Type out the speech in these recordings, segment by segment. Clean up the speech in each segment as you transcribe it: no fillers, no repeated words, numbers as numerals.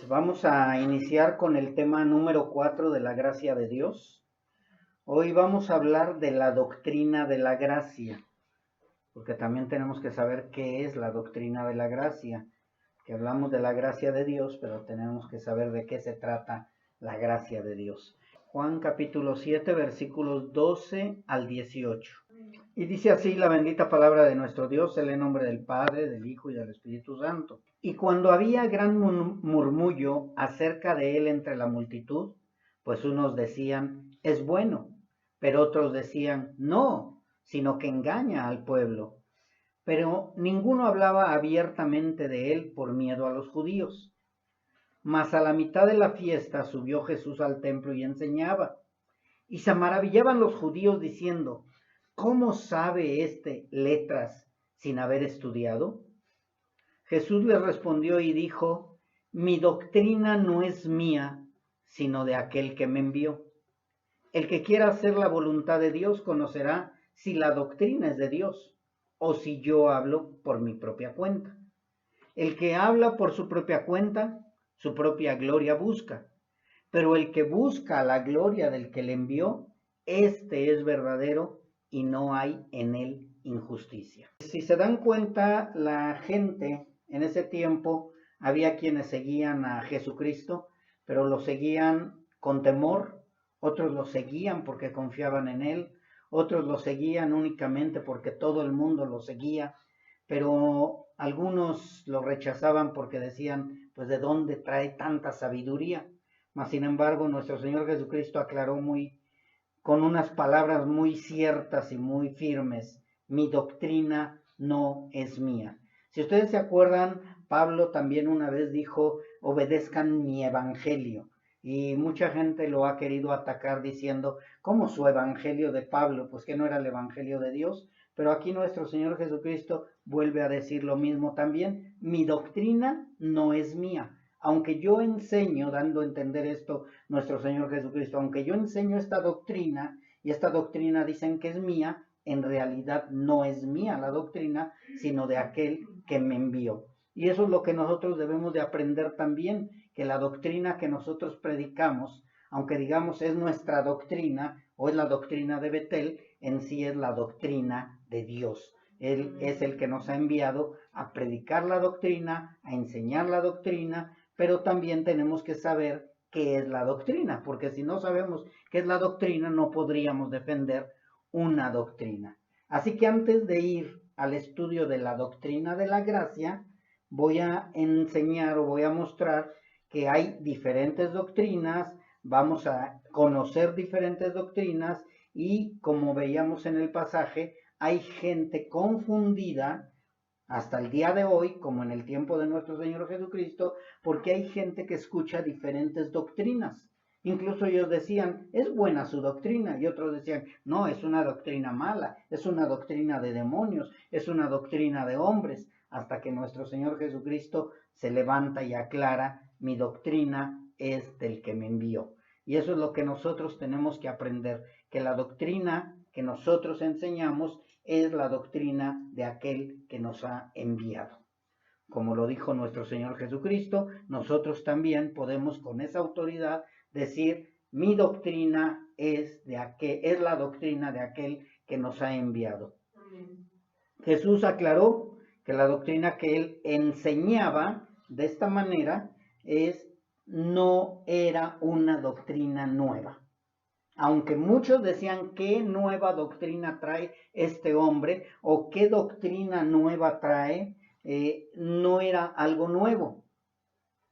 Pues vamos a iniciar con el tema número 4 de la gracia de Dios. Hoy vamos a hablar de la doctrina de la gracia, porque también tenemos que saber qué es la doctrina de la gracia, que hablamos de la gracia de Dios, pero tenemos que saber de qué se trata la gracia de Dios. Juan capítulo 7, versículos 12 al 18. Y dice así la bendita palabra de nuestro Dios, en el nombre del Padre, del Hijo y del Espíritu Santo. Y cuando había gran murmullo acerca de él entre la multitud, pues unos decían, es bueno, pero otros decían, no, sino que engaña al pueblo. Pero ninguno hablaba abiertamente de él por miedo a los judíos. Mas a la mitad de la fiesta subió Jesús al templo y enseñaba. Y se maravillaban los judíos diciendo, ¿cómo sabe éste letras sin haber estudiado? Jesús les respondió y dijo, mi doctrina no es mía, sino de aquel que me envió. El que quiera hacer la voluntad de Dios conocerá si la doctrina es de Dios o si yo hablo por mi propia cuenta. El que habla por su propia cuenta, su propia gloria busca. Pero el que busca la gloria del que le envió, este es verdadero y no hay en él injusticia. Si se dan cuenta, la gente en ese tiempo, había quienes seguían a Jesucristo, pero lo seguían con temor, otros lo seguían porque confiaban en él, otros lo seguían únicamente porque todo el mundo lo seguía, pero algunos lo rechazaban porque decían, pues ¿de dónde trae tanta sabiduría? Mas sin embargo, nuestro Señor Jesucristo aclaró con unas palabras muy ciertas y muy firmes, mi doctrina no es mía. Si ustedes se acuerdan, Pablo también una vez dijo, obedezcan mi evangelio. Y mucha gente lo ha querido atacar diciendo, ¿cómo su evangelio de Pablo? Pues que no era el evangelio de Dios. Pero aquí nuestro Señor Jesucristo vuelve a decir lo mismo también, mi doctrina no es mía. Aunque yo enseño, dando a entender esto nuestro Señor Jesucristo, aunque yo enseño esta doctrina, y esta doctrina dicen que es mía, en realidad no es mía la doctrina, sino de aquel que me envió. Y eso es lo que nosotros debemos de aprender también, que la doctrina que nosotros predicamos, aunque digamos es nuestra doctrina, o es la doctrina de Betel, en sí es la doctrina de Dios. Él es el que nos ha enviado a predicar la doctrina, a enseñar la doctrina, pero también tenemos que saber qué es la doctrina, porque si no sabemos qué es la doctrina, no podríamos defender una doctrina. Así que antes de ir al estudio de la doctrina de la gracia, voy a enseñar o voy a mostrar que hay diferentes doctrinas, vamos a conocer diferentes doctrinas y como veíamos en el pasaje, hay gente confundida hasta el día de hoy, como en el tiempo de nuestro Señor Jesucristo, porque hay gente que escucha diferentes doctrinas. Incluso ellos decían, es buena su doctrina, y otros decían, no, es una doctrina mala, es una doctrina de demonios, es una doctrina de hombres, hasta que nuestro Señor Jesucristo se levanta y aclara, mi doctrina es del que me envió. Y eso es lo que nosotros tenemos que aprender, que la doctrina que nosotros enseñamos es la doctrina de aquel que nos ha enviado. Como lo dijo nuestro Señor Jesucristo, nosotros también podemos con esa autoridad decir, mi doctrina es la doctrina de aquel que nos ha enviado. Amén. Jesús aclaró que la doctrina que él enseñaba de esta manera no era una doctrina nueva. Aunque muchos decían qué nueva doctrina trae este hombre o qué doctrina nueva trae, no era algo nuevo,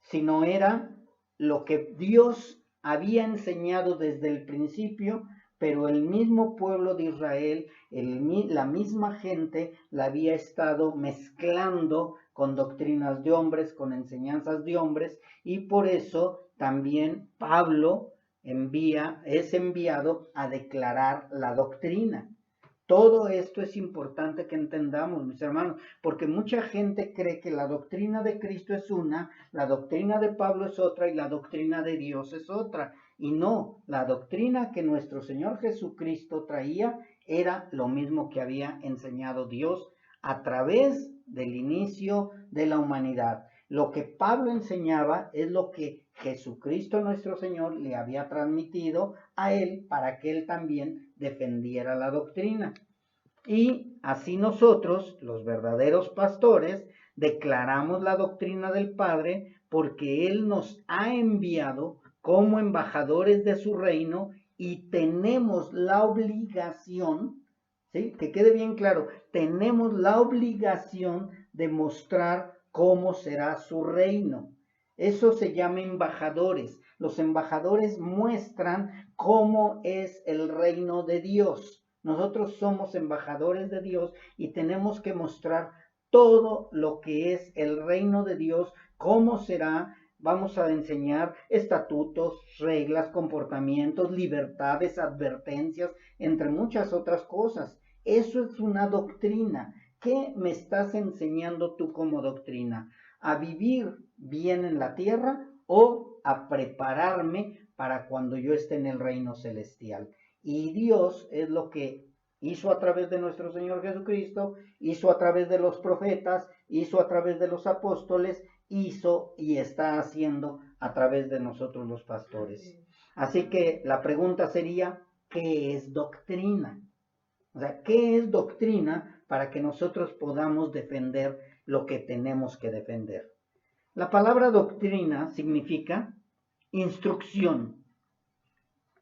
sino era lo que Dios había enseñado desde el principio, pero el mismo pueblo de Israel, la misma gente la había estado mezclando con doctrinas de hombres, con enseñanzas de hombres, y por eso también Pablo es enviado a declarar la doctrina. Todo esto es importante que entendamos, mis hermanos, porque mucha gente cree que la doctrina de Cristo es una, la doctrina de Pablo es otra y la doctrina de Dios es otra. Y no, la doctrina que nuestro Señor Jesucristo traía era lo mismo que había enseñado Dios a través del inicio de la humanidad. Lo que Pablo enseñaba es lo que Jesucristo nuestro Señor le había transmitido a él para que él también defendiera la doctrina. Y así nosotros, los verdaderos pastores, declaramos la doctrina del Padre porque Él nos ha enviado como embajadores de su reino y tenemos la obligación, ¿sí? Que quede bien claro, tenemos la obligación de mostrar cómo será su reino. Eso se llama embajadores. Los embajadores muestran cómo es el reino de Dios. Nosotros somos embajadores de Dios y tenemos que mostrar todo lo que es el reino de Dios, cómo será. Vamos a enseñar estatutos, reglas, comportamientos, libertades, advertencias, entre muchas otras cosas. Eso es una doctrina. ¿Qué me estás enseñando tú como doctrina? ¿A vivir bien en la tierra o a prepararme para cuando yo esté en el reino celestial? Y Dios es lo que hizo a través de nuestro Señor Jesucristo, hizo a través de los profetas, hizo a través de los apóstoles, hizo y está haciendo a través de nosotros los pastores. Así que la pregunta sería, ¿qué es doctrina? O sea, ¿qué es doctrina para que nosotros podamos defender lo que tenemos que defender? La palabra doctrina significa instrucción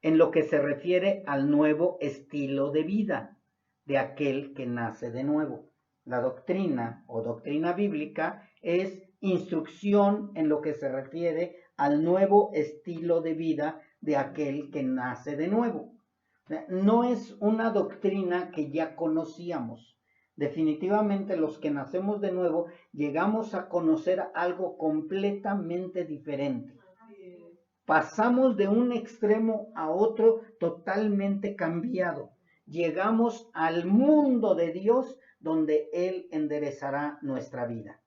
en lo que se refiere al nuevo estilo de vida de aquel que nace de nuevo. La doctrina o doctrina bíblica es instrucción en lo que se refiere al nuevo estilo de vida de aquel que nace de nuevo. No es una doctrina que ya conocíamos. Definitivamente los que nacemos de nuevo llegamos a conocer algo completamente diferente. Pasamos de un extremo a otro totalmente cambiado. Llegamos al mundo de Dios donde Él enderezará nuestra vida.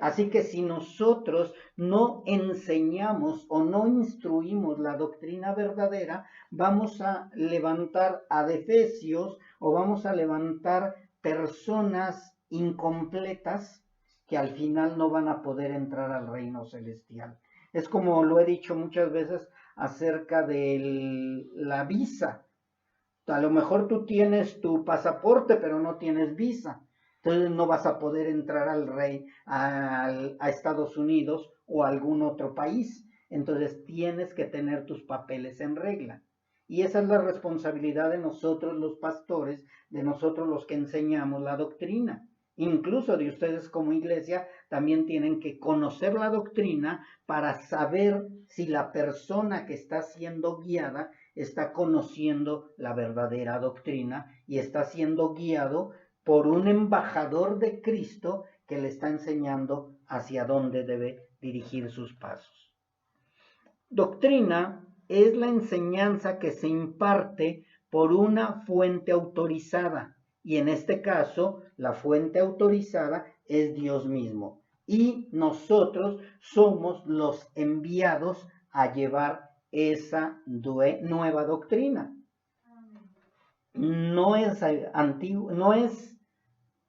Así que si nosotros no enseñamos o no instruimos la doctrina verdadera, vamos a levantar adefesios o vamos a levantar personas incompletas que al final no van a poder entrar al reino celestial. Es como lo he dicho muchas veces acerca de la visa. A lo mejor tú tienes tu pasaporte, pero no tienes visa. Entonces no vas a poder entrar a Estados Unidos o a algún otro país. Entonces tienes que tener tus papeles en regla. Y esa es la responsabilidad de nosotros los pastores, de nosotros los que enseñamos la doctrina. Incluso de ustedes como iglesia también tienen que conocer la doctrina para saber si la persona que está siendo guiada está conociendo la verdadera doctrina y está siendo guiado por un embajador de Cristo que le está enseñando hacia dónde debe dirigir sus pasos. Doctrina es la enseñanza que se imparte por una fuente autorizada. Y en este caso, la fuente autorizada es Dios mismo. Y nosotros somos los enviados a llevar esa nueva doctrina. No es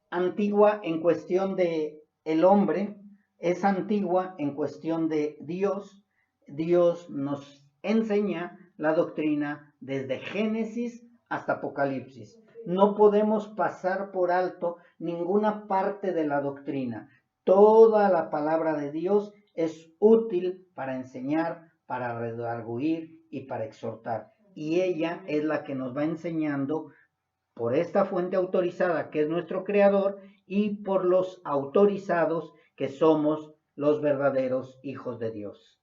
antigua en cuestión de el hombre, es antigua en cuestión de Dios. Dios nos enseña la doctrina desde Génesis hasta Apocalipsis. No podemos pasar por alto ninguna parte de la doctrina. Toda la palabra de Dios es útil para enseñar, para redarguir y para exhortar. Y ella es la que nos va enseñando por esta fuente autorizada que es nuestro Creador y por los autorizados que somos los verdaderos hijos de Dios.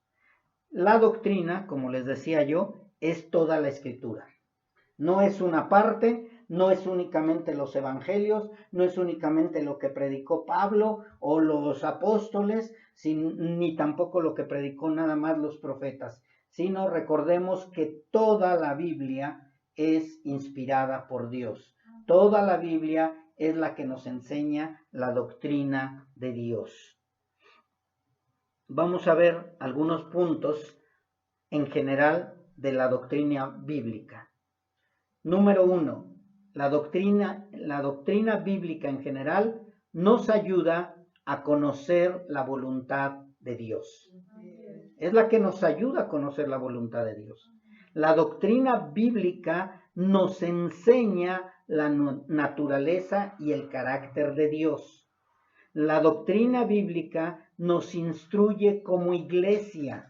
La doctrina, como les decía yo, es toda la Escritura. No es una parte, no es únicamente los evangelios, no es únicamente lo que predicó Pablo o los apóstoles, ni tampoco lo que predicó nada más los profetas, sino recordemos que toda la Biblia es inspirada por Dios. Toda la Biblia es la que nos enseña la doctrina de Dios. Vamos a ver algunos puntos en general de la doctrina bíblica. Número 1. La doctrina bíblica en general nos ayuda a conocer la voluntad de Dios. Es la que nos ayuda a conocer la voluntad de Dios. La doctrina bíblica nos enseña la naturaleza y el carácter de Dios. La doctrina bíblica nos instruye como iglesia.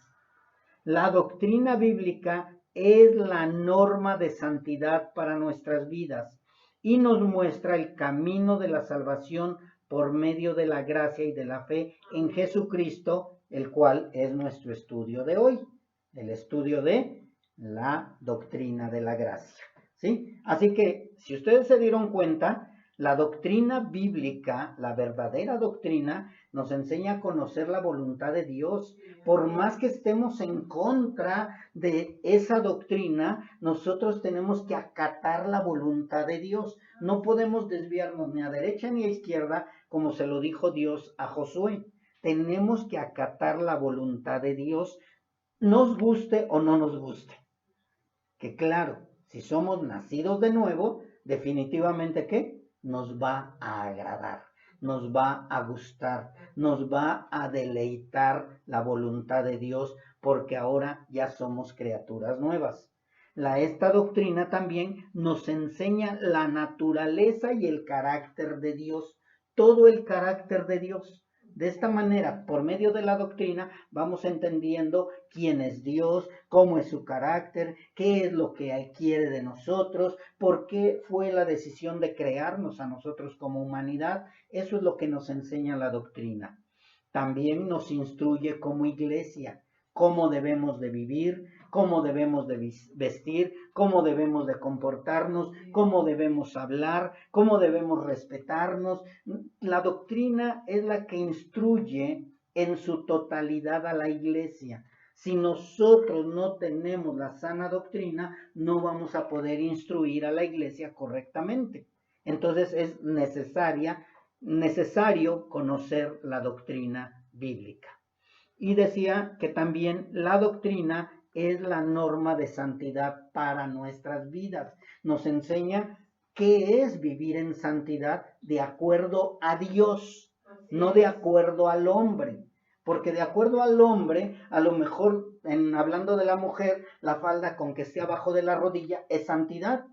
La doctrina bíblica es la norma de santidad para nuestras vidas y nos muestra el camino de la salvación por medio de la gracia y de la fe en Jesucristo, el cual es nuestro estudio de hoy, el estudio de la doctrina de la gracia. ¿Sí? Así que, si ustedes se dieron cuenta, la doctrina bíblica, la verdadera doctrina, nos enseña a conocer la voluntad de Dios. Por más que estemos en contra de esa doctrina, nosotros tenemos que acatar la voluntad de Dios. No podemos desviarnos ni a derecha ni a izquierda, como se lo dijo Dios a Josué. Tenemos que acatar la voluntad de Dios, nos guste o no nos guste. Que claro, si somos nacidos de nuevo, definitivamente ¿qué? Nos va a agradar, nos va a gustar, nos va a deleitar la voluntad de Dios, porque ahora ya somos criaturas nuevas. Esta doctrina también nos enseña la naturaleza y el carácter de Dios, todo el carácter de Dios. De esta manera, por medio de la doctrina, vamos entendiendo quién es Dios, cómo es su carácter, qué es lo que quiere de nosotros, por qué fue la decisión de crearnos a nosotros como humanidad. Eso es lo que nos enseña la doctrina. También nos instruye como iglesia, cómo debemos de vivir, cómo debemos de vestir, cómo debemos de comportarnos, cómo debemos hablar, cómo debemos respetarnos. La doctrina es la que instruye en su totalidad a la iglesia. Si nosotros no tenemos la sana doctrina, no vamos a poder instruir a la iglesia correctamente. Entonces es necesario conocer la doctrina bíblica. Y decía que también la doctrina es la norma de santidad para nuestras vidas. Nos enseña qué es vivir en santidad de acuerdo a Dios, no de acuerdo al hombre. Porque de acuerdo al hombre, a lo mejor, hablando de la mujer, la falda con que esté abajo de la rodilla es santidad.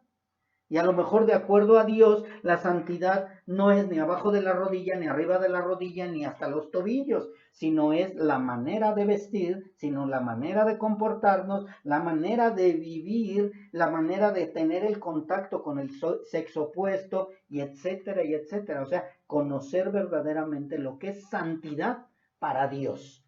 Y a lo mejor de acuerdo a Dios, la santidad no es ni abajo de la rodilla, ni arriba de la rodilla, ni hasta los tobillos, sino es la manera de vestir, sino la manera de comportarnos, la manera de vivir, la manera de tener el contacto con el sexo opuesto, y etcétera, y etcétera. O sea, conocer verdaderamente lo que es santidad para Dios,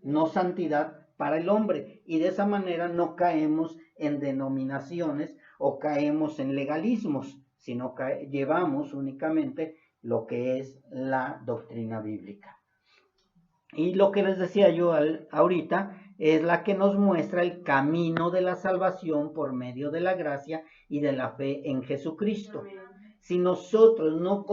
no santidad para el hombre. Y de esa manera no caemos en denominaciones o caemos en legalismos, sino que llevamos únicamente lo que es la doctrina bíblica. Y lo que les decía yo ahorita es la que nos muestra el camino de la salvación por medio de la gracia y de la fe en Jesucristo. Si nosotros no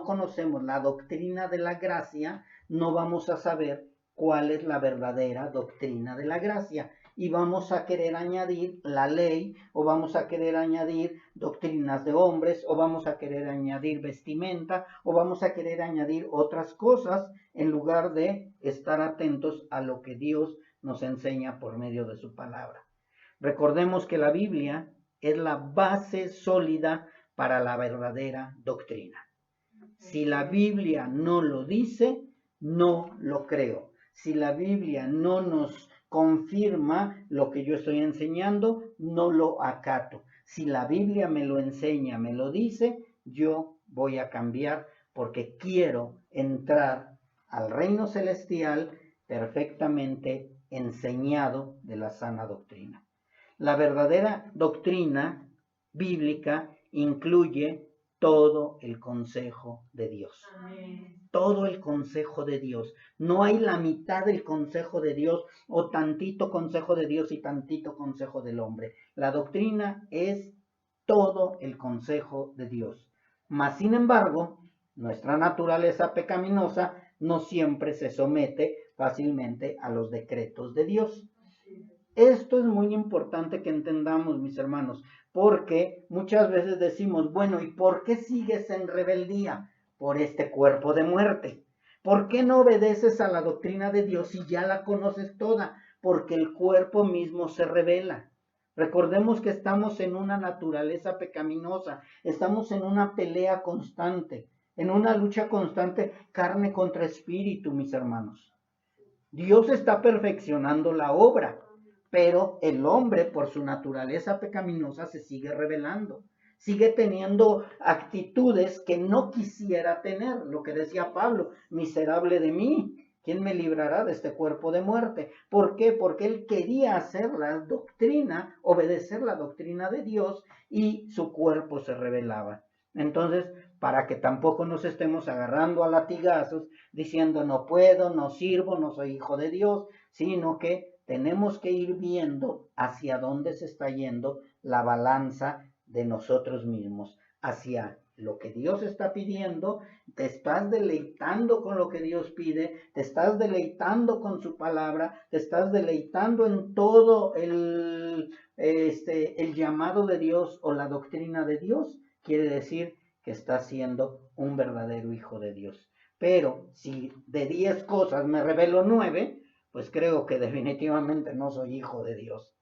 conocemos la doctrina de la gracia, no vamos a saber cuál es la verdadera doctrina de la gracia. Y vamos a querer añadir la ley, o vamos a querer añadir doctrinas de hombres, o vamos a querer añadir vestimenta, o vamos a querer añadir otras cosas, en lugar de estar atentos a lo que Dios nos enseña por medio de su palabra. Recordemos que la Biblia es la base sólida para la verdadera doctrina. Si la Biblia no lo dice, no lo creo. Si la Biblia no nos confirma lo que yo estoy enseñando, no lo acato. Si la Biblia me lo enseña, me lo dice, yo voy a cambiar porque quiero entrar al reino celestial perfectamente enseñado de la sana doctrina. La verdadera doctrina bíblica incluye todo el consejo de Dios. Amén. Todo el consejo de Dios. No hay la mitad del consejo de Dios o tantito consejo de Dios y tantito consejo del hombre. La doctrina es todo el consejo de Dios. Mas, sin embargo, nuestra naturaleza pecaminosa no siempre se somete fácilmente a los decretos de Dios. Esto es muy importante que entendamos, mis hermanos, porque muchas veces decimos, bueno, ¿y por qué sigues en rebeldía? Por este cuerpo de muerte. ¿Por qué no obedeces a la doctrina de Dios si ya la conoces toda? Porque el cuerpo mismo se revela. Recordemos que estamos en una naturaleza pecaminosa, estamos en una pelea constante, en una lucha constante, carne contra espíritu, mis hermanos. Dios está perfeccionando la obra, pero el hombre, por su naturaleza pecaminosa, se sigue rebelando. Sigue teniendo actitudes que no quisiera tener. Lo que decía Pablo, miserable de mí, ¿quién me librará de este cuerpo de muerte? ¿Por qué? Porque él quería hacer la doctrina, obedecer la doctrina de Dios, y su cuerpo se rebelaba. Entonces, para que tampoco nos estemos agarrando a latigazos, diciendo no puedo, no sirvo, no soy hijo de Dios, sino que tenemos que ir viendo hacia dónde se está yendo la balanza de nosotros mismos, hacia lo que Dios está pidiendo. Te estás deleitando con lo que Dios pide, te estás deleitando con su palabra, te estás deleitando en todo el llamado de Dios o la doctrina de Dios. Quiere decir que estás siendo un verdadero hijo de Dios. Pero si de 10 cosas me revelo 9, pues creo que definitivamente no soy hijo de Dios.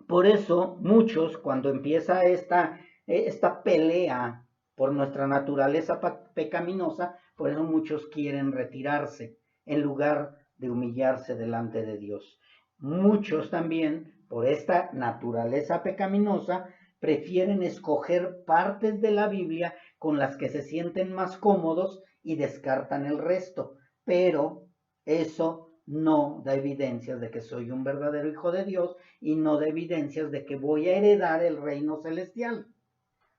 Por eso muchos, cuando empieza esta pelea por nuestra naturaleza pecaminosa, por eso muchos quieren retirarse en lugar de humillarse delante de Dios. Muchos también, por esta naturaleza pecaminosa, prefieren escoger partes de la Biblia con las que se sienten más cómodos y descartan el resto. Pero eso no da evidencias de que soy un verdadero hijo de Dios y no da evidencias de que voy a heredar el reino celestial.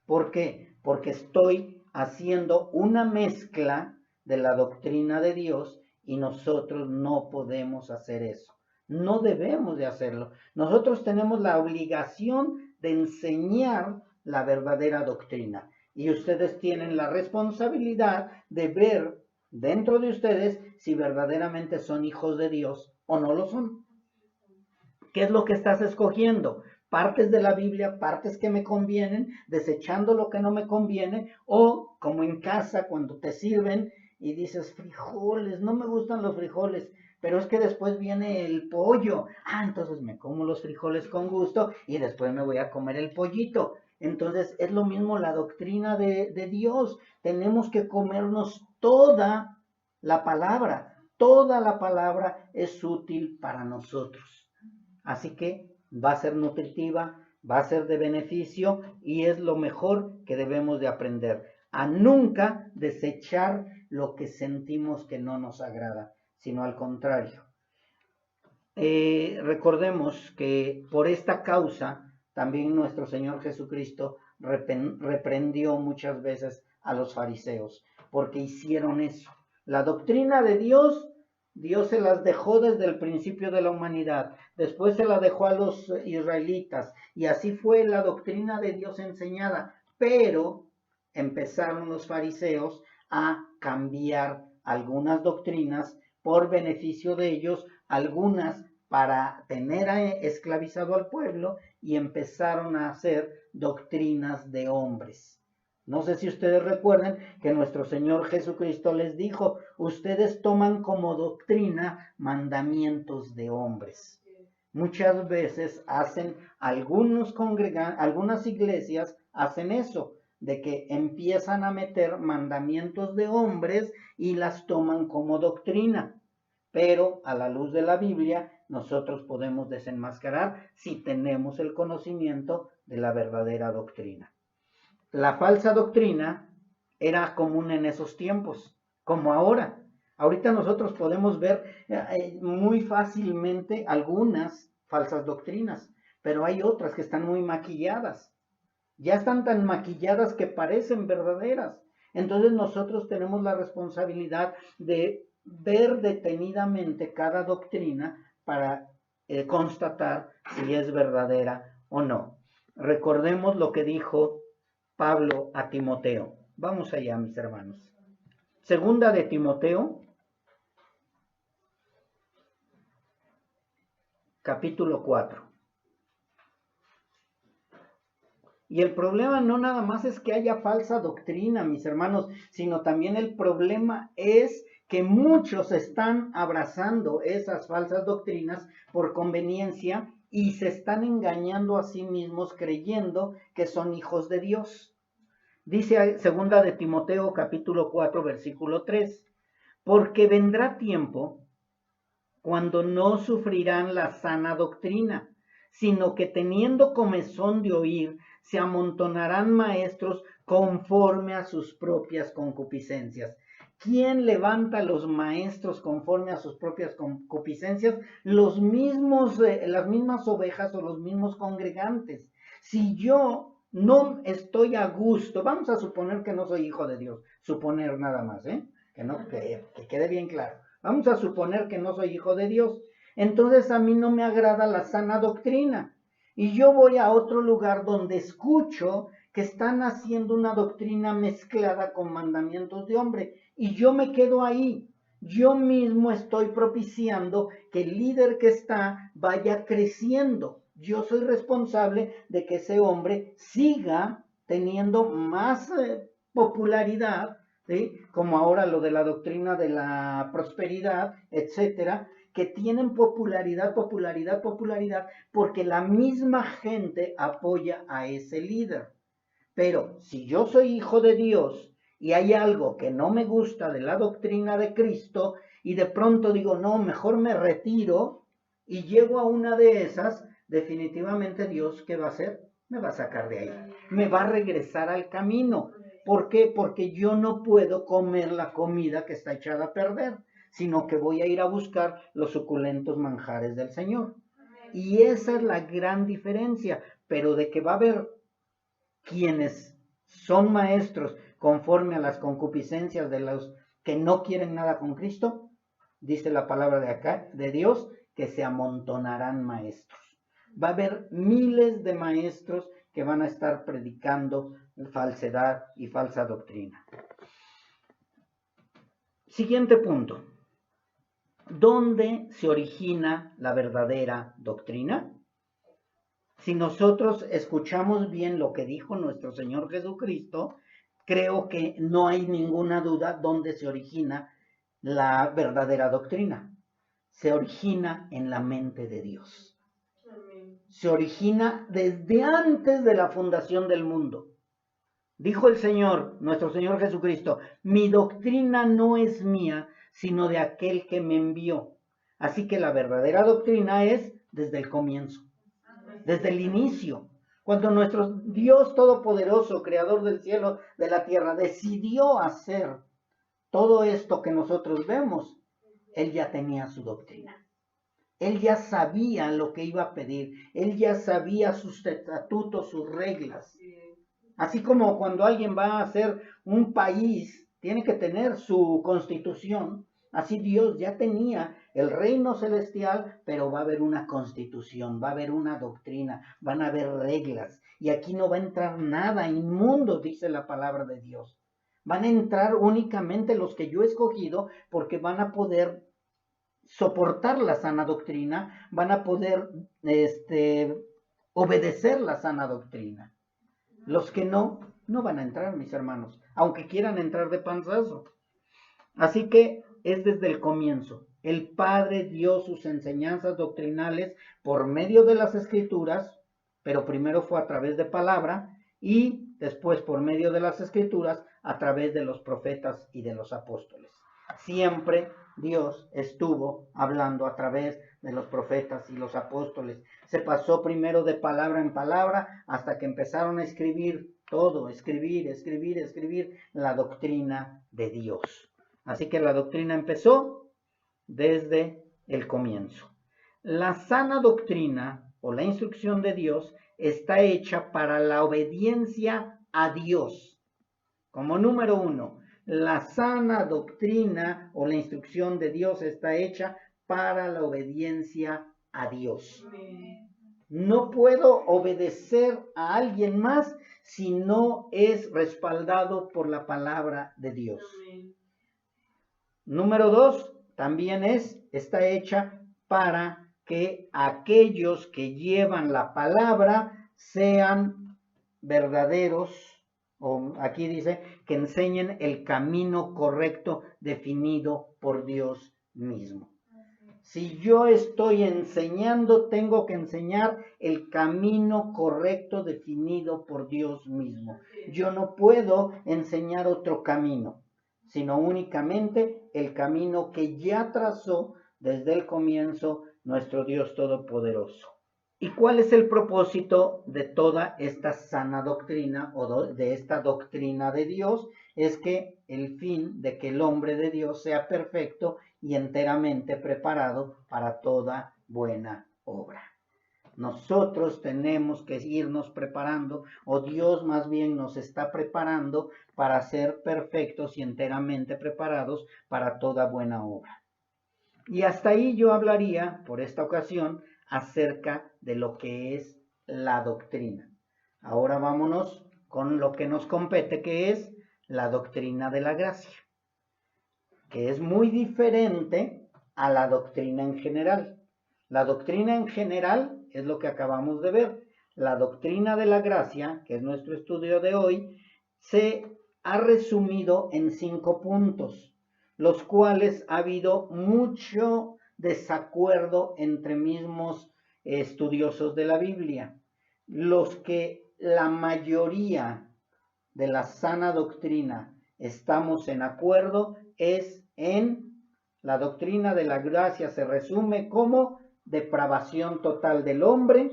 ¿Por qué? Porque estoy haciendo una mezcla de la doctrina de Dios y nosotros no podemos hacer eso. No debemos de hacerlo. Nosotros tenemos la obligación de enseñar la verdadera doctrina y ustedes tienen la responsabilidad de ver dentro de ustedes si verdaderamente son hijos de Dios o no lo son. ¿Qué es lo que estás escogiendo? Partes de la Biblia, partes que me convienen, desechando lo que no me conviene, o como en casa cuando te sirven y dices frijoles, no me gustan los frijoles, pero es que después viene el pollo. Entonces me como los frijoles con gusto y después me voy a comer el pollito. Entonces es lo mismo la doctrina de Dios. Tenemos que comernos toda la palabra. Toda la palabra es útil para nosotros. Así que va a ser nutritiva, va a ser de beneficio y es lo mejor que debemos de aprender. A nunca desechar lo que sentimos que no nos agrada, sino al contrario. Recordemos que por esta causa también nuestro Señor Jesucristo reprendió muchas veces a los fariseos, porque hicieron eso. La doctrina de Dios se las dejó desde el principio de la humanidad, después se la dejó a los israelitas, y así fue la doctrina de Dios enseñada, pero empezaron los fariseos a cambiar algunas doctrinas por beneficio de ellos, algunas para tener esclavizado al pueblo, y empezaron a hacer doctrinas de hombres. No sé si ustedes recuerden que nuestro Señor Jesucristo les dijo, ustedes toman como doctrina mandamientos de hombres. Muchas veces hacen algunas iglesias hacen eso, de que empiezan a meter mandamientos de hombres y las toman como doctrina. Pero a la luz de la Biblia nosotros podemos desenmascarar si tenemos el conocimiento de la verdadera doctrina. La falsa doctrina era común en esos tiempos, como ahora. Ahorita nosotros podemos ver muy fácilmente algunas falsas doctrinas, pero hay otras que están muy maquilladas. Ya están tan maquilladas que parecen verdaderas. Entonces nosotros tenemos la responsabilidad de ver detenidamente cada doctrina para constatar si es verdadera o no. Recordemos lo que dijo Pablo a Timoteo. Vamos allá, mis hermanos. Segunda de Timoteo, capítulo 4. Y el problema no nada más es que haya falsa doctrina, mis hermanos, sino también el problema es que muchos están abrazando esas falsas doctrinas por conveniencia y se están engañando a sí mismos creyendo que son hijos de Dios. Dice segunda de Timoteo capítulo 4 versículo 3, porque vendrá tiempo cuando no sufrirán la sana doctrina, sino que teniendo comezón de oír, se amontonarán maestros conforme a sus propias concupiscencias. ¿Quién levanta a los maestros conforme a sus propias concupiscencias? Los mismos, las mismas ovejas o los mismos congregantes. Si yo no estoy a gusto, vamos a suponer que no soy hijo de Dios, suponer nada más, que quede bien claro. Vamos a suponer que no soy hijo de Dios. Entonces a mí no me agrada la sana doctrina. Y yo voy a otro lugar donde escucho que están haciendo una doctrina mezclada con mandamientos de hombre. Y yo me quedo ahí. Yo mismo estoy propiciando que el líder que está vaya creciendo. Yo soy responsable de que ese hombre siga teniendo más popularidad, ¿sí? Como ahora lo de la doctrina de la prosperidad, etcétera, que tienen popularidad, porque la misma gente apoya a ese líder. Pero si yo soy hijo de Dios y hay algo que no me gusta de la doctrina de Cristo y de pronto digo, no, mejor me retiro y llego a una de esas, definitivamente Dios, ¿qué va a hacer? Me va a sacar de ahí, me va a regresar al camino. ¿Por qué? Porque yo no puedo comer la comida que está echada a perder, sino que voy a ir a buscar los suculentos manjares del Señor. Y esa es la gran diferencia, pero de que va a haber quienes son maestros conforme a las concupiscencias de los que no quieren nada con Cristo, dice la palabra de acá, de Dios, que se amontonarán maestros. Va a haber miles de maestros que van a estar predicando falsedad y falsa doctrina. Siguiente punto. ¿Dónde se origina la verdadera doctrina? Si nosotros escuchamos bien lo que dijo nuestro Señor Jesucristo, creo que no hay ninguna duda dónde se origina la verdadera doctrina. Se origina en la mente de Dios. Se origina desde antes de la fundación del mundo. Dijo el Señor, nuestro Señor Jesucristo, mi doctrina no es mía, sino de aquel que me envió. Así que la verdadera doctrina es desde el comienzo, desde el inicio. Cuando nuestro Dios Todopoderoso, Creador del cielo, de la tierra, decidió hacer todo esto que nosotros vemos, Él ya tenía su doctrina. Él ya sabía lo que iba a pedir. Él ya sabía sus estatutos, sus reglas. Así como cuando alguien va a hacer un país, tiene que tener su constitución. Así Dios ya tenía el reino celestial, pero va a haber una constitución, va a haber una doctrina, van a haber reglas. Y aquí no va a entrar nada inmundo, dice la palabra de Dios. Van a entrar únicamente los que yo he escogido, porque van a poder soportar la sana doctrina, van a poder obedecer la sana doctrina. Los que no van a entrar, mis hermanos, aunque quieran entrar de panzazo. Así que es desde el comienzo. El Padre dio sus enseñanzas doctrinales por medio de las Escrituras, pero primero fue a través de palabra y después por medio de las Escrituras a través de los profetas y de los apóstoles. Siempre Dios estuvo hablando a través de los profetas y los apóstoles. Se pasó primero de palabra en palabra hasta que empezaron a escribir todo, escribir la doctrina de Dios. Así que la doctrina empezó desde el comienzo. La sana doctrina o la instrucción de Dios está hecha para la obediencia a Dios. Como número 1, la sana doctrina o la instrucción de Dios está hecha para la obediencia a Dios. No puedo obedecer a alguien más si no es respaldado por la palabra de Dios. Número 2, también está hecha para que aquellos que llevan la palabra sean verdaderos, o aquí dice, que enseñen el camino correcto definido por Dios mismo. Si yo estoy enseñando, tengo que enseñar el camino correcto definido por Dios mismo. Yo no puedo enseñar otro camino, sino únicamente el camino que ya trazó desde el comienzo nuestro Dios Todopoderoso. ¿Y cuál es el propósito de toda esta sana doctrina o de esta doctrina de Dios? Es que el fin de que el hombre de Dios sea perfecto y enteramente preparado para toda buena obra. Nosotros tenemos que irnos preparando, o Dios más bien nos está preparando para ser perfectos y enteramente preparados para toda buena obra. Y hasta ahí yo hablaría, por esta ocasión, acerca de lo que es la doctrina. Ahora vámonos con lo que nos compete, que es la doctrina de la gracia, que es muy diferente a la doctrina en general. La doctrina en general es lo que acabamos de ver. La doctrina de la gracia, que es nuestro estudio de hoy, se ha resumido en 5 puntos, los cuales ha habido mucho desacuerdo entre mismos estudiosos de la Biblia. Los que la mayoría de la sana doctrina estamos en acuerdo es en la doctrina de la gracia. Se resume como depravación total del hombre,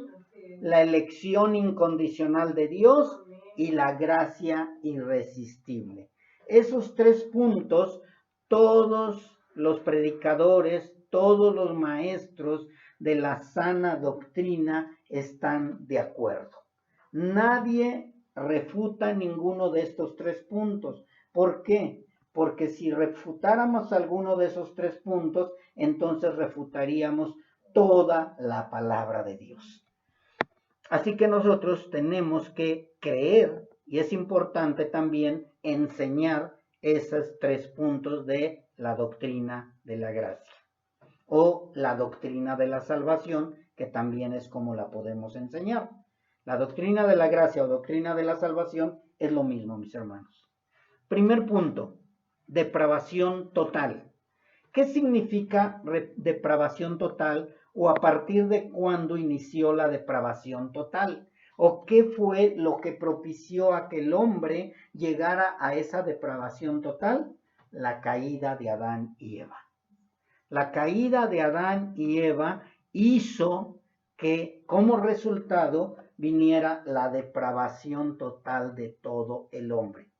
la elección incondicional de Dios y la gracia irresistible. Esos 3 puntos, todos los predicadores, todos los maestros de la sana doctrina están de acuerdo. Nadie refuta ninguno de estos 3 puntos. ¿Por qué? Porque si refutáramos alguno de esos 3 puntos, entonces refutaríamos toda la palabra de Dios. Así que nosotros tenemos que creer, y es importante también enseñar esos 3 puntos de la doctrina de la gracia, o la doctrina de la salvación, que también es como la podemos enseñar. La doctrina de la gracia o doctrina de la salvación es lo mismo, mis hermanos. Primer punto, depravación total. ¿Qué significa depravación total, o a partir de cuándo inició la depravación total? ¿O qué fue lo que propició a que el hombre llegara a esa depravación total? La caída de Adán y Eva. La caída de Adán y Eva hizo que como resultado viniera la depravación total de todo el hombre.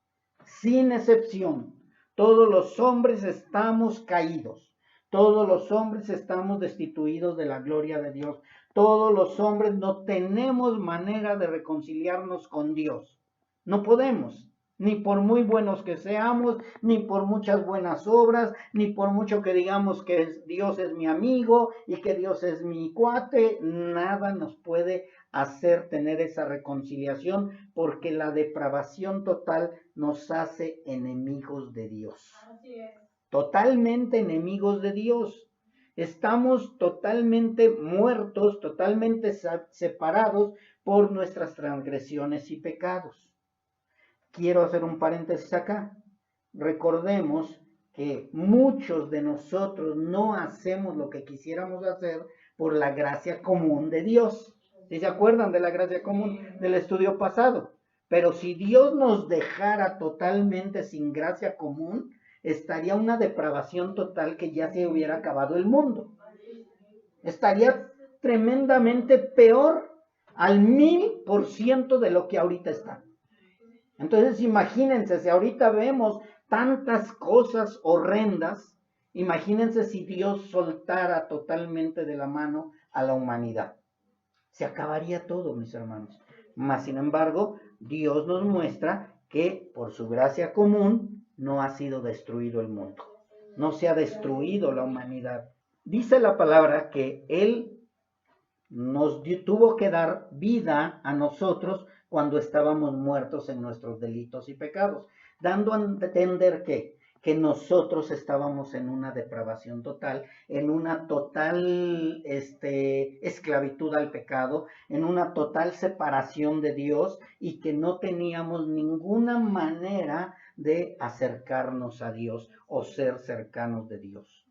Sin excepción, todos los hombres estamos caídos. Todos los hombres estamos destituidos de la gloria de Dios. Todos los hombres no tenemos manera de reconciliarnos con Dios. No podemos, ni por muy buenos que seamos, ni por muchas buenas obras, ni por mucho que digamos que Dios es mi amigo y que Dios es mi cuate. Nada nos puede hacer tener esa reconciliación, porque la depravación total nos hace enemigos de Dios. Así es. Totalmente enemigos de Dios. Estamos totalmente muertos, totalmente separados por nuestras transgresiones y pecados. Quiero hacer un paréntesis acá. Recordemos que muchos de nosotros no hacemos lo que quisiéramos hacer por la gracia común de Dios. ¿Sí se acuerdan de la gracia común del estudio pasado? Pero si Dios nos dejara totalmente sin gracia común, estaría una depravación total, que ya se hubiera acabado el mundo. Estaría tremendamente peor al 1000% de lo que ahorita está. Entonces imagínense, si ahorita vemos tantas cosas horrendas, imagínense si Dios soltara totalmente de la mano a la humanidad. Se acabaría todo, mis hermanos. Mas, sin embargo, Dios nos muestra que por su gracia común no ha sido destruido el mundo. No se ha destruido la humanidad. Dice la palabra que Él nos tuvo que dar vida a nosotros cuando estábamos muertos en nuestros delitos y pecados, dando a entender que que nosotros estábamos en una depravación total, en una total esclavitud al pecado, en una total separación de Dios y que no teníamos ninguna manera de acercarnos a Dios o ser cercanos de Dios.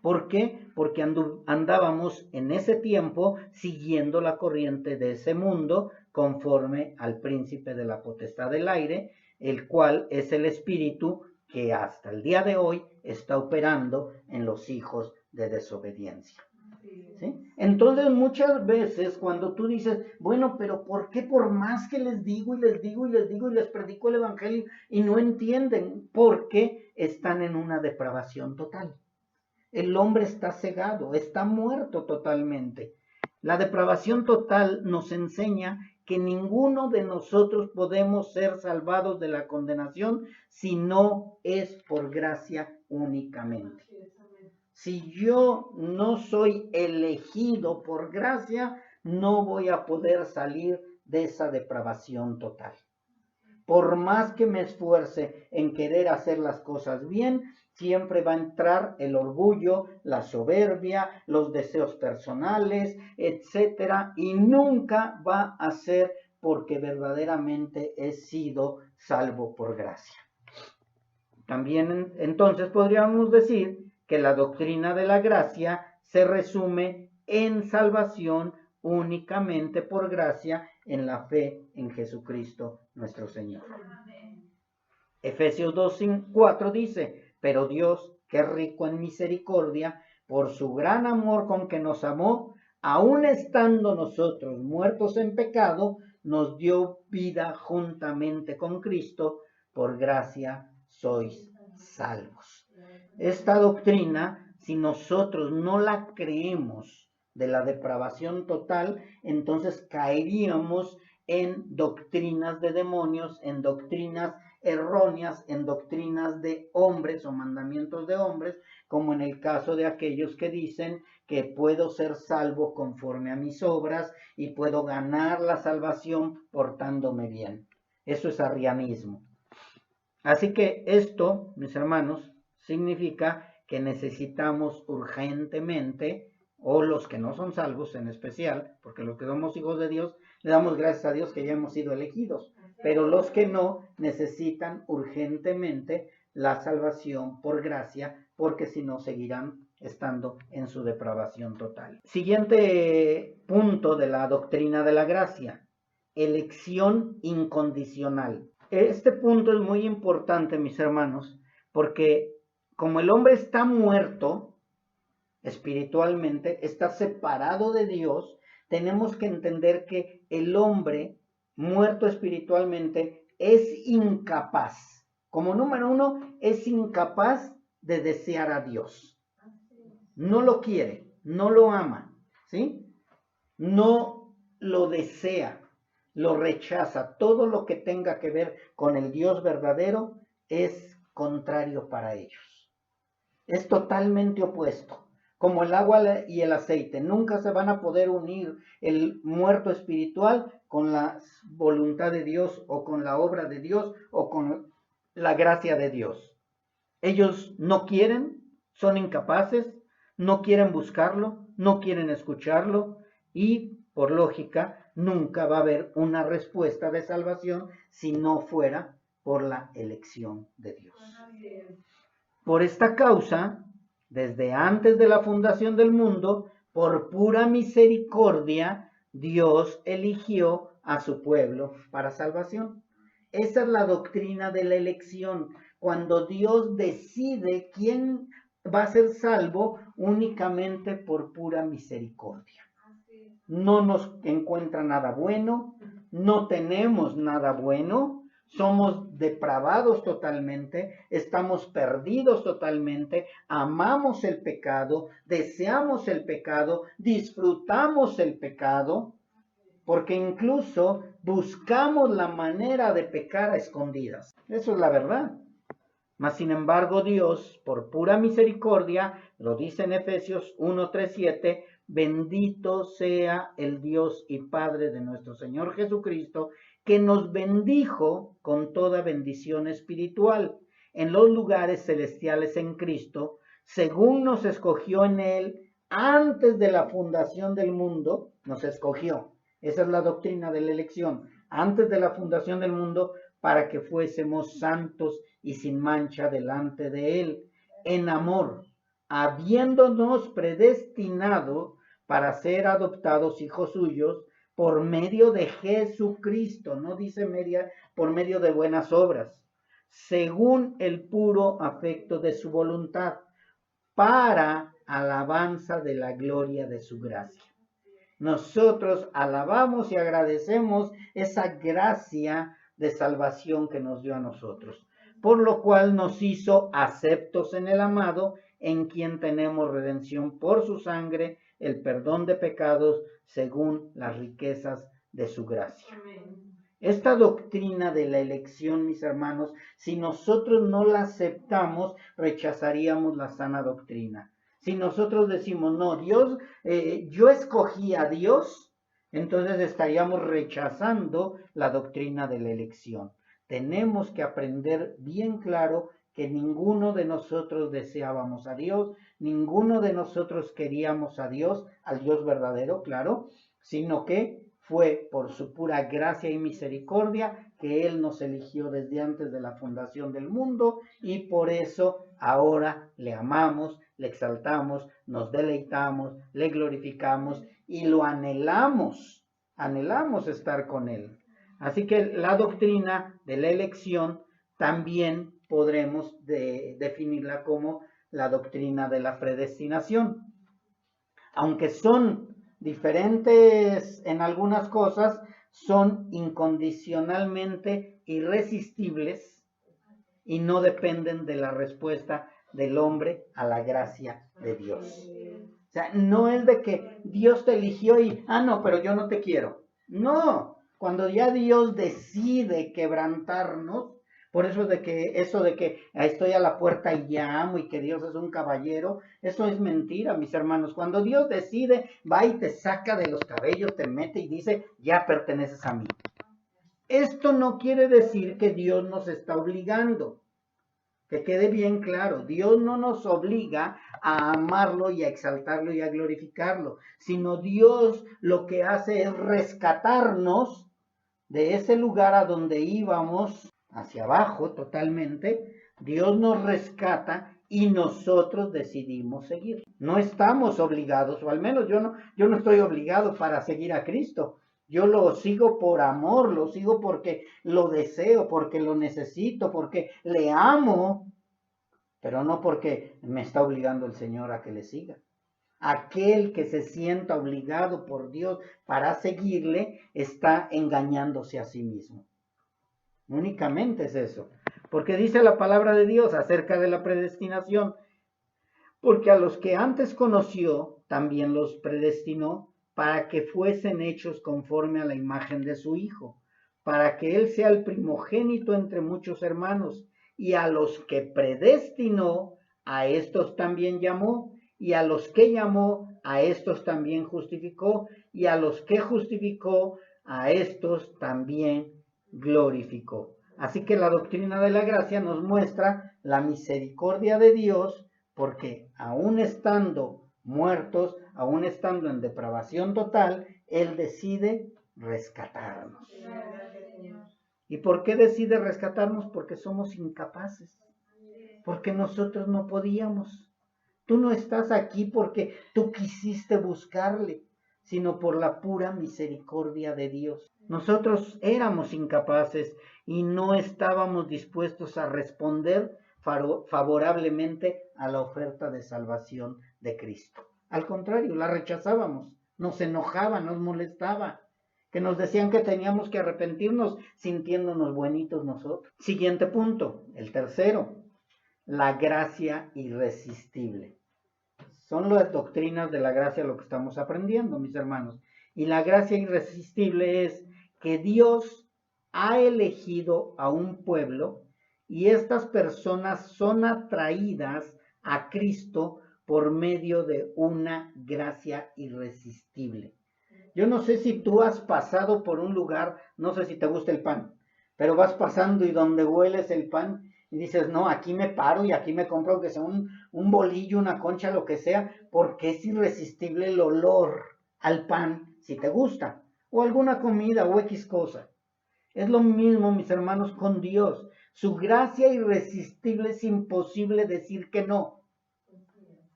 ¿Por qué? Porque andábamos en ese tiempo siguiendo la corriente de ese mundo conforme al príncipe de la potestad del aire, el cual es el espíritu que hasta el día de hoy está operando en los hijos de desobediencia. ¿Sí? Entonces muchas veces cuando tú dices, bueno, pero ¿por qué por más que les digo y les digo y les digo y les predico el evangelio y no entienden? Porque están en una depravación total. El hombre está cegado, está muerto totalmente. La depravación total nos enseña que ninguno de nosotros podemos ser salvados de la condenación si no es por gracia únicamente. Si yo no soy elegido por gracia, no voy a poder salir de esa depravación total. Por más que me esfuerce en querer hacer las cosas bien, siempre va a entrar el orgullo, la soberbia, los deseos personales, etcétera, y nunca va a ser porque verdaderamente he sido salvo por gracia. También entonces podríamos decir que la doctrina de la gracia se resume en salvación únicamente por gracia en la fe en Jesucristo nuestro Señor. Efesios 2:4 dice, pero Dios, que es rico en misericordia, por su gran amor con que nos amó, aun estando nosotros muertos en pecado, nos dio vida juntamente con Cristo, por gracia sois salvos. Esta doctrina, si nosotros no la creemos de la depravación total, entonces caeríamos en doctrinas de demonios, en doctrinas erróneas, en doctrinas de hombres o mandamientos de hombres, como en el caso de aquellos que dicen que puedo ser salvo conforme a mis obras y puedo ganar la salvación portándome bien. Eso es arrianismo. Así que esto, mis hermanos, significa que necesitamos urgentemente, o los que no son salvos en especial, porque los que somos hijos de Dios, le damos gracias a Dios que ya hemos sido elegidos, pero los que no necesitan urgentemente la salvación por gracia, porque si no seguirán estando en su depravación total. Siguiente punto de la doctrina de la gracia, elección incondicional. Este punto es muy importante, mis hermanos, porque como el hombre está muerto espiritualmente, está separado de Dios, tenemos que entender que el hombre muerto espiritualmente es incapaz. Como número uno, es incapaz de desear a Dios. No lo quiere, no lo ama, ¿sí? No lo desea, lo rechaza. Todo lo que tenga que ver con el Dios verdadero es contrario para ellos. Es totalmente opuesto. Como el agua y el aceite, nunca se van a poder unir el muerto espiritual con la voluntad de Dios o con la obra de Dios o con la gracia de Dios. Ellos no quieren, son incapaces, no quieren buscarlo, no quieren escucharlo y, por lógica, nunca va a haber una respuesta de salvación si no fuera por la elección de Dios. Por esta causa, desde antes de la fundación del mundo, por pura misericordia, Dios eligió a su pueblo para salvación. Esa es la doctrina de la elección, cuando Dios decide quién va a ser salvo únicamente por pura misericordia. No nos encuentra nada bueno, no tenemos nada bueno, somos depravados totalmente, estamos perdidos totalmente, amamos el pecado, deseamos el pecado, disfrutamos el pecado, porque incluso buscamos la manera de pecar a escondidas. Eso es la verdad. Mas sin embargo Dios, por pura misericordia, lo dice en Efesios 1:3-7, bendito sea el Dios y Padre de nuestro Señor Jesucristo, que nos bendijo con toda bendición espiritual en los lugares celestiales en Cristo, según nos escogió en Él antes de la fundación del mundo, nos escogió. Esa es la doctrina de la elección. Antes de la fundación del mundo, para que fuésemos santos y sin mancha delante de Él, en amor, habiéndonos predestinado para ser adoptados hijos suyos por medio de Jesucristo, no dice por medio de buenas obras, según el puro afecto de su voluntad, para alabanza de la gloria de su gracia. Nosotros alabamos y agradecemos esa gracia de salvación que nos dio a nosotros, por lo cual nos hizo aceptos en el amado, en quien tenemos redención por su sangre, el perdón de pecados, según las riquezas de su gracia. Amén. Esta doctrina de la elección, mis hermanos, si nosotros no la aceptamos, rechazaríamos la sana doctrina. Si nosotros decimos, no, Dios, yo escogí a Dios, entonces estaríamos rechazando la doctrina de la elección. Tenemos que aprender bien claro que ninguno de nosotros deseábamos a Dios, ninguno de nosotros queríamos a Dios, al Dios verdadero, claro, sino que fue por su pura gracia y misericordia que Él nos eligió desde antes de la fundación del mundo, y por eso ahora le amamos, le exaltamos, nos deleitamos, le glorificamos y lo anhelamos estar con Él. Así que la doctrina de la elección también podremos definirla como la doctrina de la predestinación. Aunque son diferentes en algunas cosas, son incondicionalmente irresistibles y no dependen de la respuesta del hombre a la gracia de Dios. O sea, no es de que Dios te eligió y, no, pero yo no te quiero. No, cuando ya Dios decide quebrantarnos, por eso de que estoy a la puerta y llamo y que Dios es un caballero, eso es mentira, mis hermanos. Cuando Dios decide, va y te saca de los cabellos, te mete y dice, ya perteneces a mí. Esto no quiere decir que Dios nos está obligando. Que quede bien claro, Dios no nos obliga a amarlo y a exaltarlo y a glorificarlo, sino Dios lo que hace es rescatarnos de ese lugar a donde íbamos, hacia abajo totalmente. Dios nos rescata y nosotros decidimos seguir. No estamos obligados, o al menos yo no estoy obligado para seguir a Cristo. Yo lo sigo por amor, lo sigo porque lo deseo, porque lo necesito, porque le amo, pero no porque me está obligando el Señor a que le siga. Aquel que se sienta obligado por Dios para seguirle está engañándose a sí mismo. Únicamente es eso. Porque dice la palabra de Dios acerca de la predestinación, porque a los que antes conoció, también los predestinó para que fuesen hechos conforme a la imagen de su Hijo, para que Él sea el primogénito entre muchos hermanos. Y a los que predestinó, a estos también llamó, y a los que llamó, a estos también justificó, y a los que justificó, a estos también glorificó. Así que la doctrina de la gracia nos muestra la misericordia de Dios, porque aún estando muertos, aún estando en depravación total, Él decide rescatarnos. ¿Y por qué decide rescatarnos? Porque somos incapaces, porque nosotros no podíamos. Tú no estás aquí porque tú quisiste buscarle, sino por la pura misericordia de Dios. Nosotros éramos incapaces y no estábamos dispuestos a responder favorablemente a la oferta de salvación de Cristo. Al contrario, la rechazábamos, nos enojaba, nos molestaba, que nos decían que teníamos que arrepentirnos sintiéndonos buenitos nosotros. Siguiente punto, el tercero, la gracia irresistible. Son las doctrinas de la gracia lo que estamos aprendiendo, mis hermanos. Y la gracia irresistible es que Dios ha elegido a un pueblo y estas personas son atraídas a Cristo por medio de una gracia irresistible. Yo no sé si tú has pasado por un lugar, no sé si te gusta el pan, pero vas pasando y donde hueles el pan, y dices, no, aquí me paro y aquí me compro aunque sea un bolillo, una concha, lo que sea, porque es irresistible el olor al pan, si te gusta, o alguna comida o X cosa. Es lo mismo, mis hermanos, con Dios. Su gracia irresistible es imposible decir que no.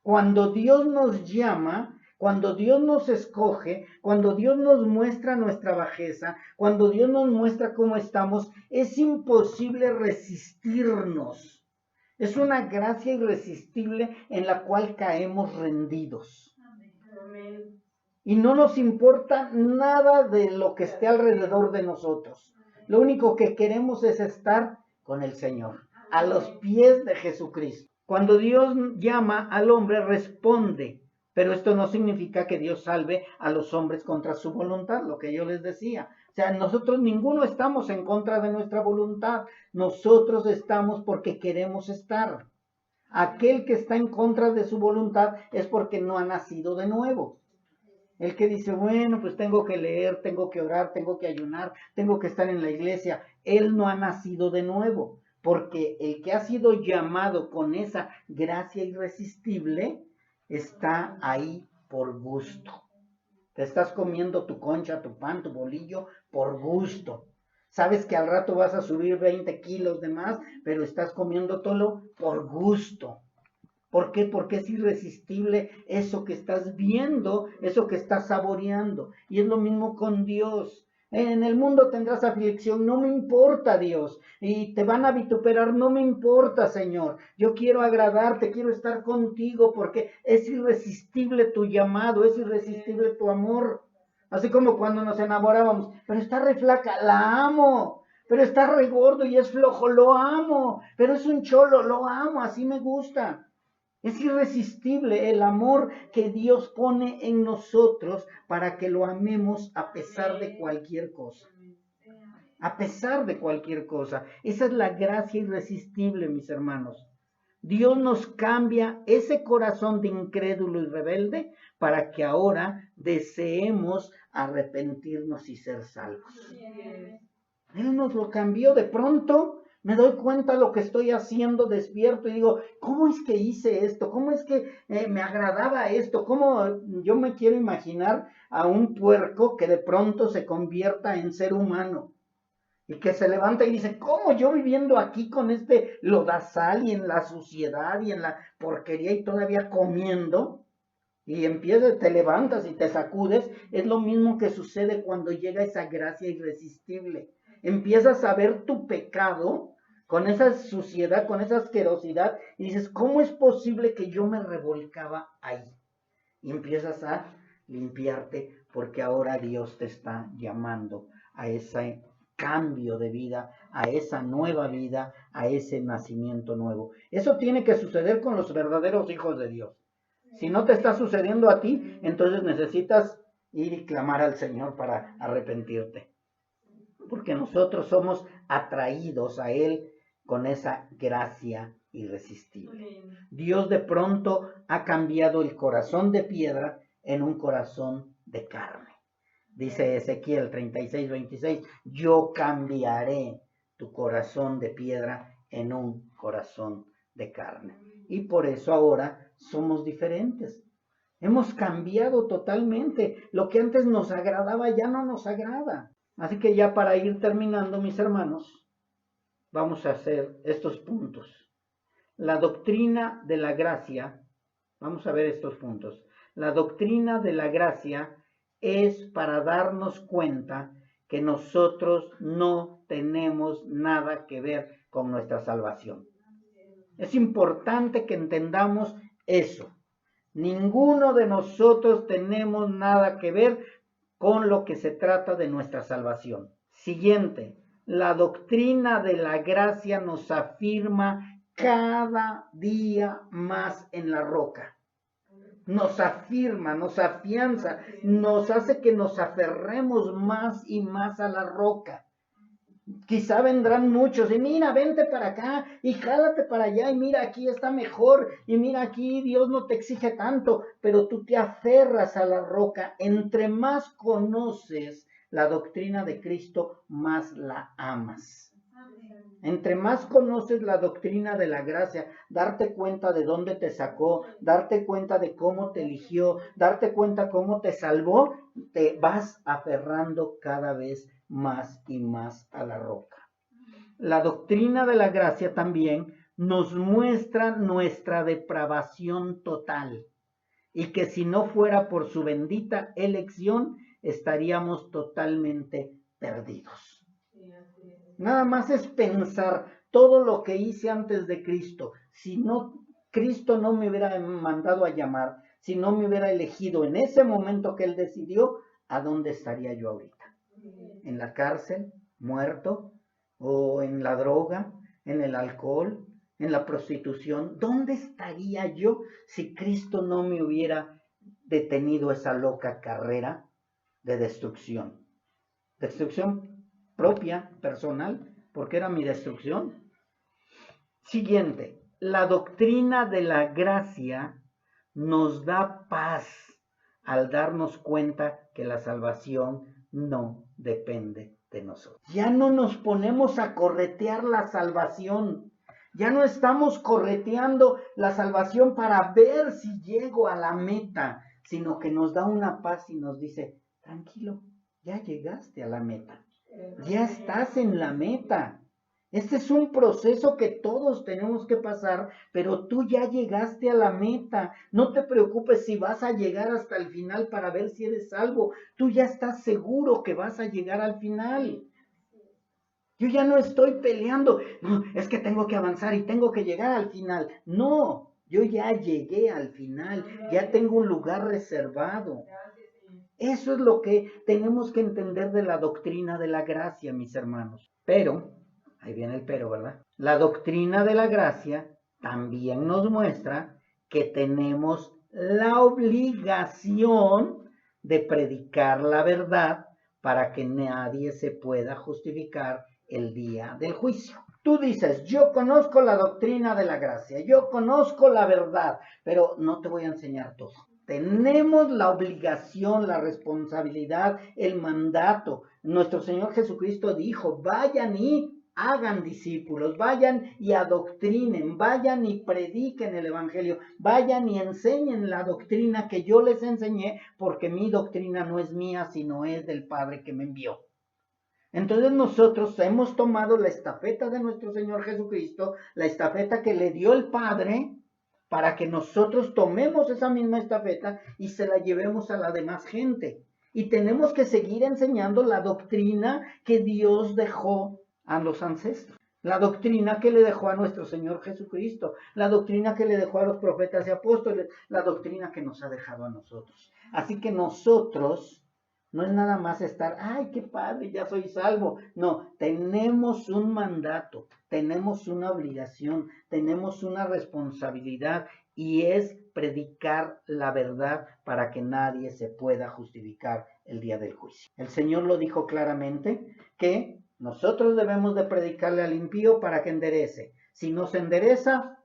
Cuando Dios nos llama, cuando Dios nos escoge, cuando Dios nos muestra nuestra bajeza, cuando Dios nos muestra cómo estamos, es imposible resistirnos. Es una gracia irresistible en la cual caemos rendidos. Y no nos importa nada de lo que esté alrededor de nosotros. Lo único que queremos es estar con el Señor, a los pies de Jesucristo. Cuando Dios llama al hombre, responde. Pero esto no significa que Dios salve a los hombres contra su voluntad, lo que yo les decía. O sea, nosotros ninguno estamos en contra de nuestra voluntad. Nosotros estamos porque queremos estar. Aquel que está en contra de su voluntad es porque no ha nacido de nuevo. El que dice, bueno, pues tengo que leer, tengo que orar, tengo que ayunar, tengo que estar en la iglesia. Él no ha nacido de nuevo. Porque el que ha sido llamado con esa gracia irresistible está ahí por gusto. Te estás comiendo tu concha, tu pan, tu bolillo por gusto. Sabes que al rato vas a subir 20 kilos de más, pero estás comiendo todo por gusto. ¿Por qué? Porque es irresistible eso que estás viendo, eso que estás saboreando. Y es lo mismo con Dios. En el mundo tendrás aflicción, no me importa, Dios. Y te van a vituperar, no me importa, Señor. Yo quiero agradarte, quiero estar contigo porque es irresistible tu llamado, es irresistible tu amor. Así como cuando nos enamorábamos, pero está re flaca, la amo. Pero está re gordo y es flojo, lo amo. Pero es un cholo, lo amo, así me gusta. Es irresistible el amor que Dios pone en nosotros para que lo amemos a pesar de cualquier cosa. A pesar de cualquier cosa. Esa es la gracia irresistible, mis hermanos. Dios nos cambia ese corazón de incrédulo y rebelde para que ahora deseemos arrepentirnos y ser salvos. Él nos lo cambió de pronto. Me doy cuenta de lo que estoy haciendo despierto y digo, ¿cómo es que hice esto? ¿Cómo es que me agradaba esto? ¿Cómo yo me quiero imaginar a un puerco que de pronto se convierta en ser humano? Y que se levanta y dice, ¿cómo yo viviendo aquí con este lodazal y en la suciedad y en la porquería y todavía comiendo? Y empiezas, te levantas y te sacudes. Es lo mismo que sucede cuando llega esa gracia irresistible. Empiezas a ver tu pecado con esa suciedad, con esa asquerosidad, y dices, ¿cómo es posible que yo me revolcaba ahí? Y empiezas a limpiarte porque ahora Dios te está llamando a ese cambio de vida, a esa nueva vida, a ese nacimiento nuevo. Eso tiene que suceder con los verdaderos hijos de Dios. Si no te está sucediendo a ti, entonces necesitas ir y clamar al Señor para arrepentirte. Porque nosotros somos atraídos a Él con esa gracia irresistible. Dios de pronto ha cambiado el corazón de piedra en un corazón de carne. Dice Ezequiel 36:26, yo cambiaré tu corazón de piedra en un corazón de carne. Y por eso ahora somos diferentes. Hemos cambiado totalmente. Lo que antes nos agradaba ya no nos agrada. Así que ya para ir terminando, mis hermanos, vamos a hacer estos puntos. La doctrina de la gracia, vamos a ver estos puntos. La doctrina de la gracia es para darnos cuenta que nosotros no tenemos nada que ver con nuestra salvación. Es importante que entendamos eso. Ninguno de nosotros tenemos nada que ver con lo que se trata de nuestra salvación. Siguiente, la doctrina de la gracia nos afirma cada día más en la roca. Nos afirma, nos afianza, nos hace que nos aferremos más y más a la roca. Quizá vendrán muchos y mira, vente para acá y jálate para allá y mira, aquí está mejor y mira, aquí Dios no te exige tanto, pero tú te aferras a la roca. Entre más conoces la doctrina de Cristo, más la amas. Entre más conoces la doctrina de la gracia, darte cuenta de dónde te sacó, darte cuenta de cómo te eligió, darte cuenta cómo te salvó, te vas aferrando cada vez más y más a la roca. La doctrina de la gracia también nos muestra nuestra depravación total y que si no fuera por su bendita elección, estaríamos totalmente perdidos. Nada más es pensar todo lo que hice antes de Cristo. Si no, Cristo no me hubiera mandado a llamar, si no me hubiera elegido en ese momento que Él decidió, ¿a dónde estaría yo ahorita? ¿En la cárcel? ¿Muerto? ¿O en la droga? ¿En el alcohol? ¿En la prostitución? ¿Dónde estaría yo si Cristo no me hubiera detenido esa loca carrera de destrucción? Destrucción propia, personal, porque era mi destrucción. Siguiente, la doctrina de la gracia nos da paz al darnos cuenta que la salvación no depende de nosotros. Ya no nos ponemos a corretear la salvación. Ya no estamos correteando la salvación para ver si llego a la meta, sino que nos da una paz y nos dice, tranquilo, ya llegaste a la meta. Ya estás en la meta. Este es un proceso que todos tenemos que pasar, pero tú ya llegaste a la meta. No te preocupes si vas a llegar hasta el final para ver si eres salvo. Tú ya estás seguro que vas a llegar al final. Yo ya no estoy peleando. No, es que tengo que avanzar y tengo que llegar al final. No, yo ya llegué al final. Ya tengo un lugar reservado. Eso es lo que tenemos que entender de la doctrina de la gracia, mis hermanos. Pero, ahí viene el pero, ¿verdad? La doctrina de la gracia también nos muestra que tenemos la obligación de predicar la verdad para que nadie se pueda justificar el día del juicio. Tú dices, yo conozco la doctrina de la gracia, yo conozco la verdad, pero no te voy a enseñar todo. Tenemos la obligación, la responsabilidad, el mandato. Nuestro Señor Jesucristo dijo, vayan y hagan discípulos, vayan y adoctrinen, vayan y prediquen el Evangelio, vayan y enseñen la doctrina que yo les enseñé, porque mi doctrina no es mía, sino es del Padre que me envió. Entonces nosotros hemos tomado la estafeta de nuestro Señor Jesucristo, la estafeta que le dio el Padre, para que nosotros tomemos esa misma estafeta y se la llevemos a la demás gente. Y tenemos que seguir enseñando la doctrina que Dios dejó a los ancestros. La doctrina que le dejó a nuestro Señor Jesucristo. La doctrina que le dejó a los profetas y apóstoles. La doctrina que nos ha dejado a nosotros. Así que nosotros no es nada más estar, ay, qué padre, ya soy salvo. No, tenemos un mandato, tenemos una obligación, tenemos una responsabilidad y es predicar la verdad para que nadie se pueda justificar el día del juicio. El Señor lo dijo claramente que nosotros debemos de predicarle al impío para que enderece. Si no se endereza,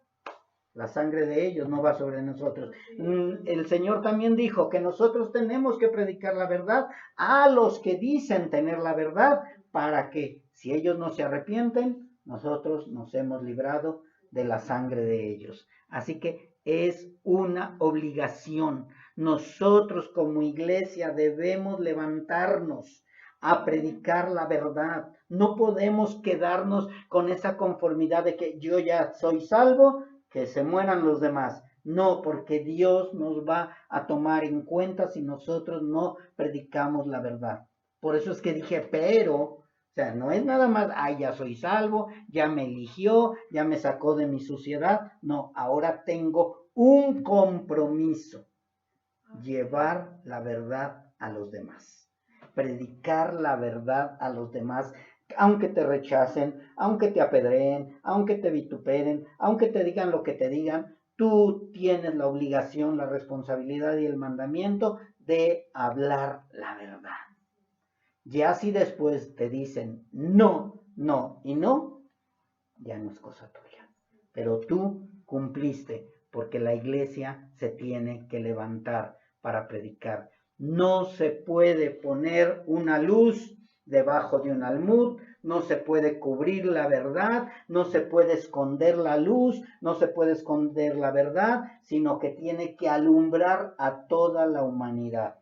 la sangre de ellos no va sobre nosotros. El Señor también dijo que nosotros tenemos que predicar la verdad a los que dicen tener la verdad, para que si ellos no se arrepienten, nosotros nos hemos librado de la sangre de ellos. Así que es una obligación. Nosotros como iglesia debemos levantarnos a predicar la verdad. No podemos quedarnos con esa conformidad de que yo ya soy salvo, que se mueran los demás. No, porque Dios nos va a tomar en cuenta si nosotros no predicamos la verdad. Por eso es que dije, pero, o sea, no es nada más, ay, ya soy salvo, ya me eligió, ya me sacó de mi suciedad. No, ahora tengo un compromiso, llevar la verdad a los demás, predicar la verdad a los demás, aunque te rechacen, aunque te apedreen, aunque te vituperen, aunque te digan lo que te digan, tú tienes la obligación, la responsabilidad y el mandamiento de hablar la verdad. Ya si después te dicen no, no y no, ya no es cosa tuya. Pero tú cumpliste, porque la iglesia se tiene que levantar para predicar. No se puede poner una luz debajo de un almud, no se puede cubrir la verdad, no se puede esconder la luz, no se puede esconder la verdad, sino que tiene que alumbrar a toda la humanidad.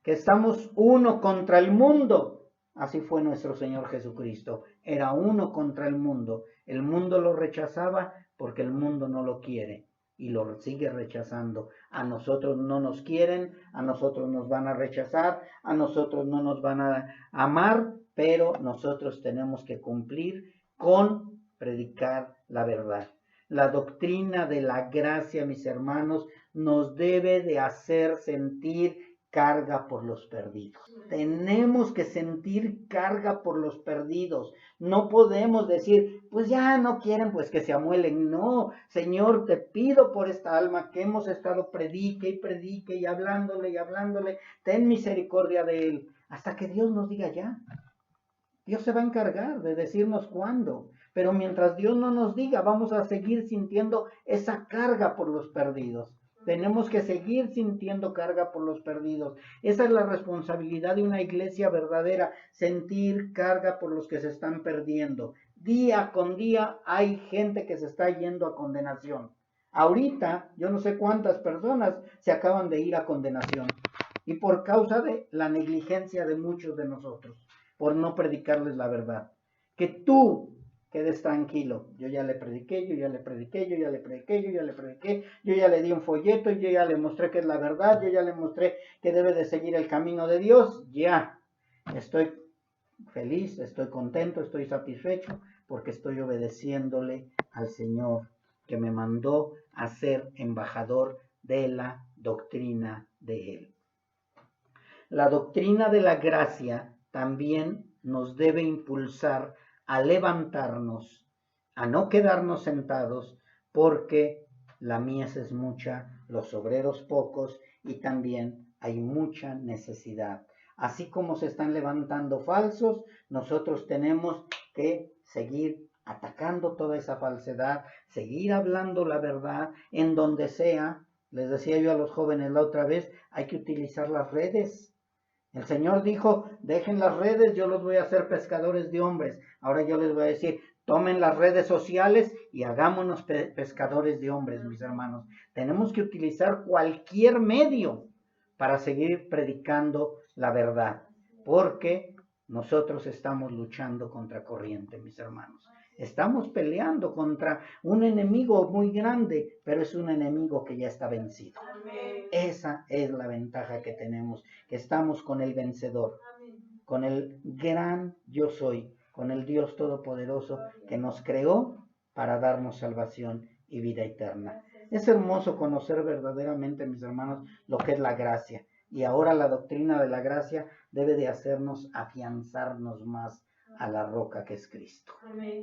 Que estamos uno contra el mundo. Así fue nuestro Señor Jesucristo. Era uno contra el mundo. El mundo lo rechazaba porque el mundo no lo quiere y lo sigue rechazando. A nosotros no nos quieren, a nosotros nos van a rechazar, a nosotros no nos van a amar, pero nosotros tenemos que cumplir con predicar la verdad. La doctrina de la gracia, mis hermanos, nos debe de hacer sentir carga por los perdidos. Tenemos que sentir carga por los perdidos. No podemos decir, pues ya no quieren, pues que se amuelen. No, Señor, te pido por esta alma que hemos estado predique y hablándole, ten misericordia de él, hasta que Dios nos diga ya. Dios se va a encargar de decirnos cuándo. Pero mientras Dios no nos diga, vamos a seguir sintiendo esa carga por los perdidos. Tenemos que seguir sintiendo carga por los perdidos. Esa es la responsabilidad de una iglesia verdadera, sentir carga por los que se están perdiendo. Día con día hay gente que se está yendo a condenación. Ahorita, yo no sé cuántas personas se acaban de ir a condenación. Y por causa de la negligencia de muchos de nosotros, por no predicarles la verdad. Que tú quedes tranquilo. Yo ya le prediqué, yo ya le di un folleto, yo ya le mostré que es la verdad, yo ya le mostré que debe de seguir el camino de Dios. Ya, estoy feliz, estoy contento, estoy satisfecho, porque estoy obedeciéndole al Señor que me mandó a ser embajador de la doctrina de Él. La doctrina de la gracia también nos debe impulsar a levantarnos, a no quedarnos sentados, porque la mies es mucha, los obreros pocos y también hay mucha necesidad. Así como se están levantando falsos, nosotros tenemos que seguir atacando toda esa falsedad, seguir hablando la verdad en donde sea. Les decía yo a los jóvenes la otra vez, hay que utilizar las redes. El Señor dijo, dejen las redes, yo los voy a hacer pescadores de hombres. Ahora yo les voy a decir, tomen las redes sociales y hagámonos pescadores de hombres, mis hermanos. Tenemos que utilizar cualquier medio para seguir predicando la verdad, porque nosotros estamos luchando contra corriente, mis hermanos. Estamos peleando contra un enemigo muy grande, pero es un enemigo que ya está vencido. Amén. Esa es la ventaja que tenemos, que estamos con el vencedor, con el gran yo soy, con el Dios Todopoderoso que nos creó para darnos salvación y vida eterna. Es hermoso conocer verdaderamente, mis hermanos, lo que es la gracia. Y ahora la doctrina de la gracia debe de hacernos afianzarnos más a la roca que es Cristo. Amén.